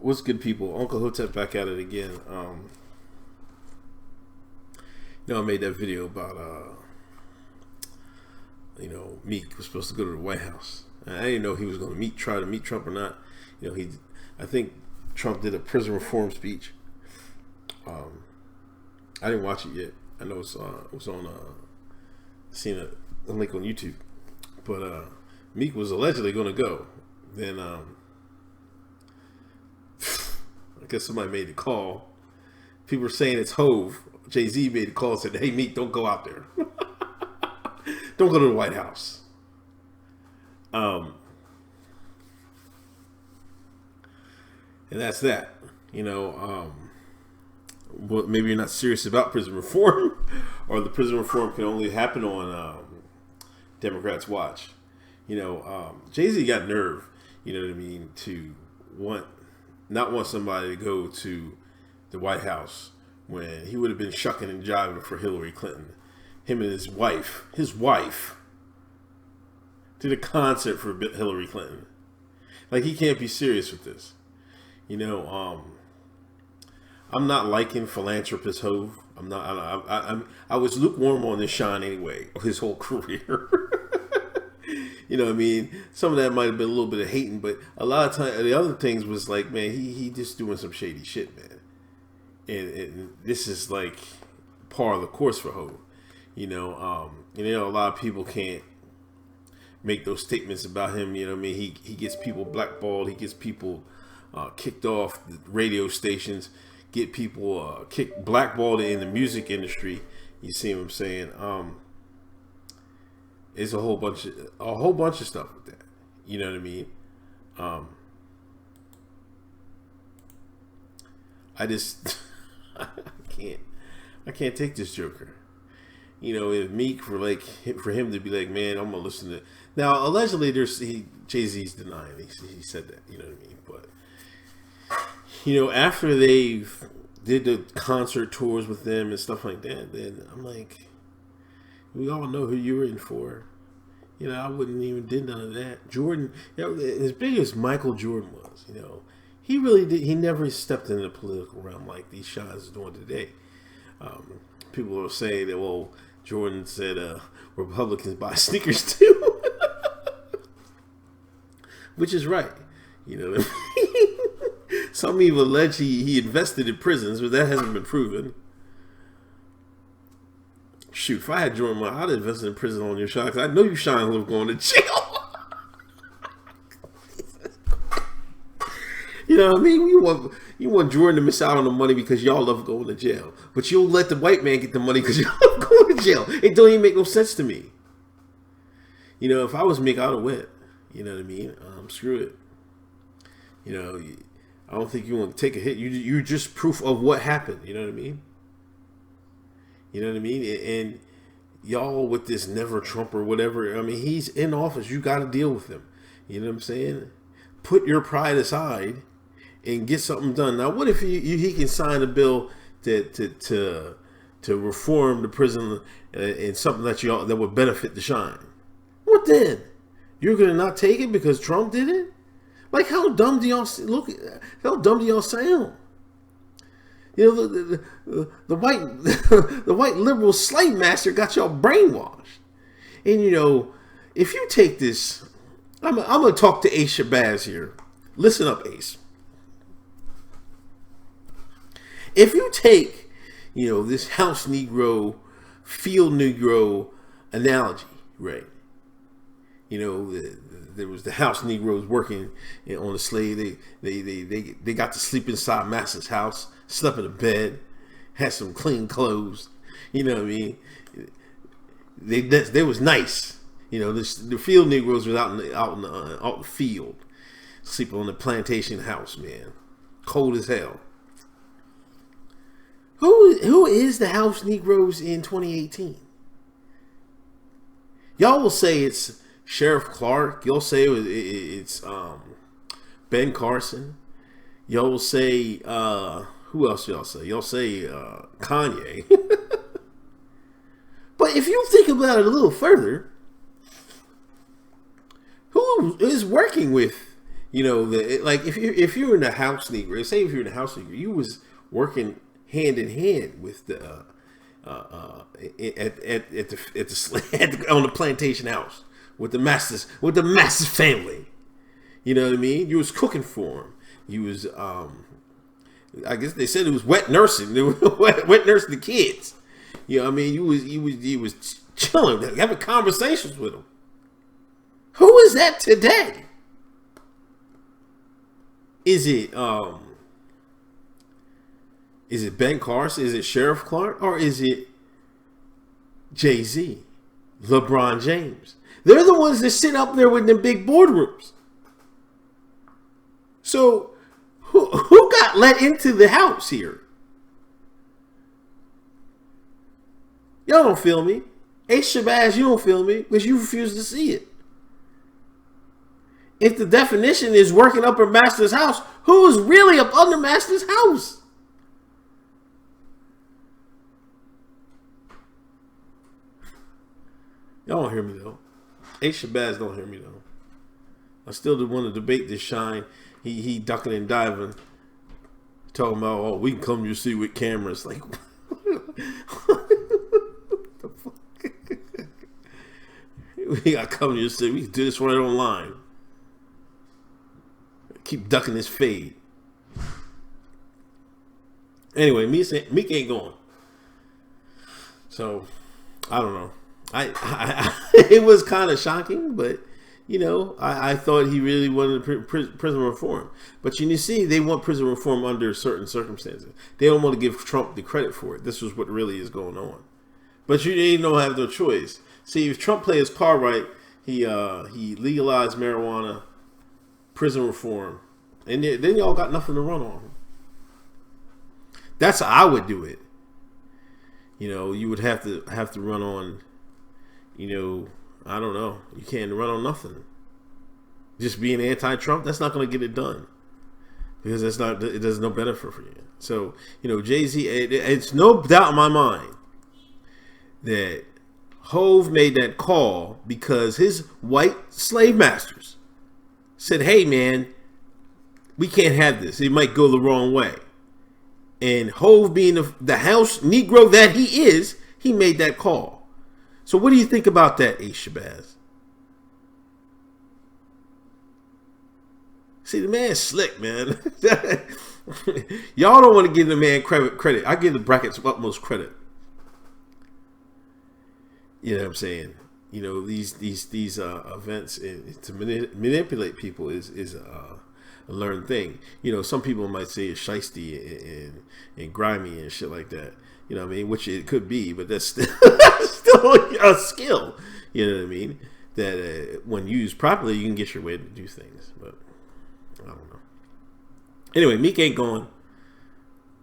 What's good, people? Uncle Hotep back at it again. I made that video about Meek was supposed to go to the White House. I didn't know he was going to try to meet Trump or not. I think Trump did a prison reform speech. I didn't watch it yet. I know it was on seen a link on YouTube, but Meek was allegedly going to go. Then I guess somebody made the call. People were saying it's Hove. Jay-Z made the call and said, "Hey Meek, don't go out there. Don't go to the White House." And that's that. Well, maybe you're not serious about prison reform, or the prison reform can only happen on Democrats' watch. Jay-Z got nerve, to not want somebody to go to the White House when he would have been shucking and jiving for Hillary Clinton. Him and his wife did a concert for Hillary Clinton. Like, he can't be serious with this. I'm not liking philanthropist Hove. I'm not. I was lukewarm on this shine anyway, his whole career. Some of that might have been a little bit of hating, but a lot of time the other things was like, man, he just doing some shady shit, man. And this is like par of the course for Hove. A lot of people can't make those statements about him. He gets people blackballed. He gets people kicked off the radio stations. Get people blackballed in the music industry. You see what I'm saying? It's a whole bunch of stuff with that. You know what I mean? I just I can't take this joker. If Meek for him to be like, man, I'm gonna listen to. Now allegedly Jay-Z's denying he said that. You know what I mean? But after they did the concert tours with them and stuff like that, then I'm like, we all know who you're in for. I wouldn't even did none of that. Jordan, as big as Michael Jordan was, he really did. He never stepped in the political realm like these guys are doing today. People are saying that, well, Jordan said Republicans buy sneakers too, which is right. Some even allege he invested in prisons, but that hasn't been proven. Shoot, if I had Jordan money, I'd invest in prison on your shot, because I know you shine love going to jail. You know what I mean? You want Jordan to miss out on the money because y'all love going to jail, but you'll let the white man get the money because y'all love going to jail. It don't even make no sense to me. If I was Meek, I'd have went. You know what I mean? Screw it. I don't think you want to take a hit. You're just proof of what happened. You know what I mean? And y'all with this never Trump or whatever. He's in office. You got to deal with him. You know what I'm saying? Put your pride aside and get something done. Now, what if he can sign a bill to reform the prison and something that would benefit the shine? What then? You're gonna not take it because Trump did it? Like, how dumb do y'all look? How dumb do y'all sound? The white the white liberal slave master got y'all brainwashed. And if you take this, I'm gonna talk to Ace Shabazz here. Listen up, Ace. If you take this house Negro, field Negro analogy, right? There was the house Negroes working on the slave. They got to sleep inside Master's house, slept in a bed, had some clean clothes. You know what I mean? They was nice. The field Negroes was out in the field, sleeping on the plantation house, man, cold as hell. Who is the house Negroes in 2018? Y'all will say it's Sheriff Clark. You'll say it's Ben Carson. Y'all say who else? Y'all say Kanye. But if you think about it a little further, who is working with Like if you're in the house Negro, say if you're in the house Negro, you was working hand in hand with the on the plantation house with the master's family. You know what I mean? You was cooking for him. You was I guess they said it was wet nursing. They were wet nursing the kids. You know what I mean? You was chilling, having conversations with them. Who is that today? Is it Ben Carson? Is it Sheriff Clark? Or is it Jay-Z? LeBron James? They're the ones that sit up there with them big boardrooms. So who got let into the house here? Y'all don't feel me. H. Shabazz, you don't feel me because you refuse to see it. If the definition is working up her master's house, who is really up under master's house? Y'all don't hear me though. H. Shabazz don't hear me though. I still want to debate this shine. He ducking and diving, talking about, oh, we can come to your city with cameras. Like, what the fuck? We got to come to your city. We can do this right online. Keep ducking this fade. Anyway, Meek ain't going. So, I don't know. It was kind of shocking, but I thought he really wanted prison reform. But you see, they want prison reform under certain circumstances. They don't want to give Trump the credit for it. This is what really is going on. But they don't have no choice. See, if Trump played his card right, he legalized marijuana, prison reform, and then y'all got nothing to run on. That's how I would do it. You would have to run on. I don't know. You can't run on nothing. Just being anti-Trump, that's not going to get it done because it does no benefit for you. So Jay-Z, it's no doubt in my mind that Hove made that call because his white slave masters said, "Hey, man, we can't have this. It might go the wrong way." And Hove, being the house Negro that he is, he made that call. So what do you think about that, H. Shabazz? See, the man's slick, man. Y'all don't want to give the man credit. I give the brackets utmost credit. You know what I'm saying? These events to manipulate people is a learned thing. Some people might say it's shiesty and grimy and shit like that. You know what I mean? Which it could be, but that's still a skill. You know what I mean? That when used properly, you can get your way to do things. But I don't know. Anyway, Meek ain't going.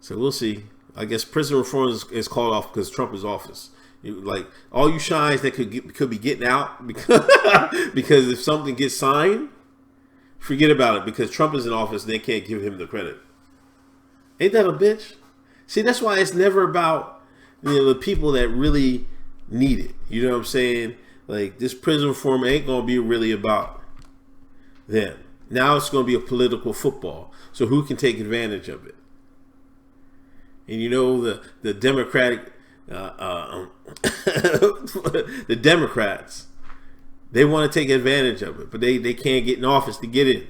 So we'll see. I guess prison reform is called off because Trump is office. Like all you shines that could be getting out because if something gets signed, forget about it because Trump is in office and they can't give him the credit. Ain't that a bitch? See, that's why it's never about the people that really need it. You know what I'm saying? Like this prison reform ain't gonna be really about them. Now it's gonna be a political football. So who can take advantage of it? And the Democratic, the Democrats, they want to take advantage of it, but they can't get in office to get in.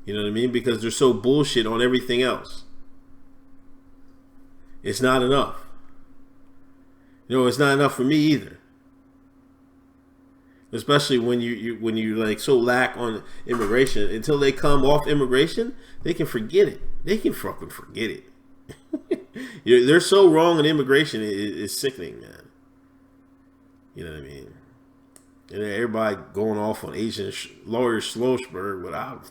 You know what I mean? Because they're so bullshit on everything else. It's not enough. It's not enough for me either. Especially when you like so lack on immigration. Until they come off immigration, they can forget it. They can fucking forget it. They're so wrong on immigration. It's sickening, man. You know what I mean? And everybody going off on Asian lawyer Schlossberg without.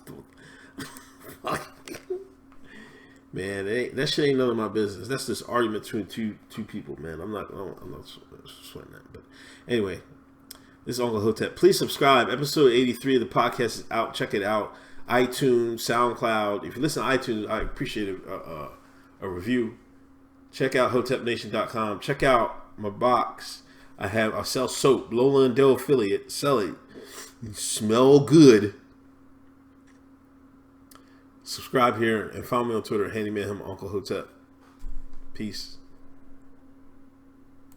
Man, that shit ain't none of my business. That's this argument between two people, man. I'm not sweating that. But anyway, this is Uncle Hotep. Please subscribe. Episode 83 of the podcast is out. Check it out. iTunes, SoundCloud. If you listen to iTunes, I appreciate a review. Check out HotepNation.com. Check out my box. I sell soap. Lola and Dell affiliate. Sell it. Smell good. Subscribe here and follow me on Twitter, Handyman Him Uncle Hotep. Peace.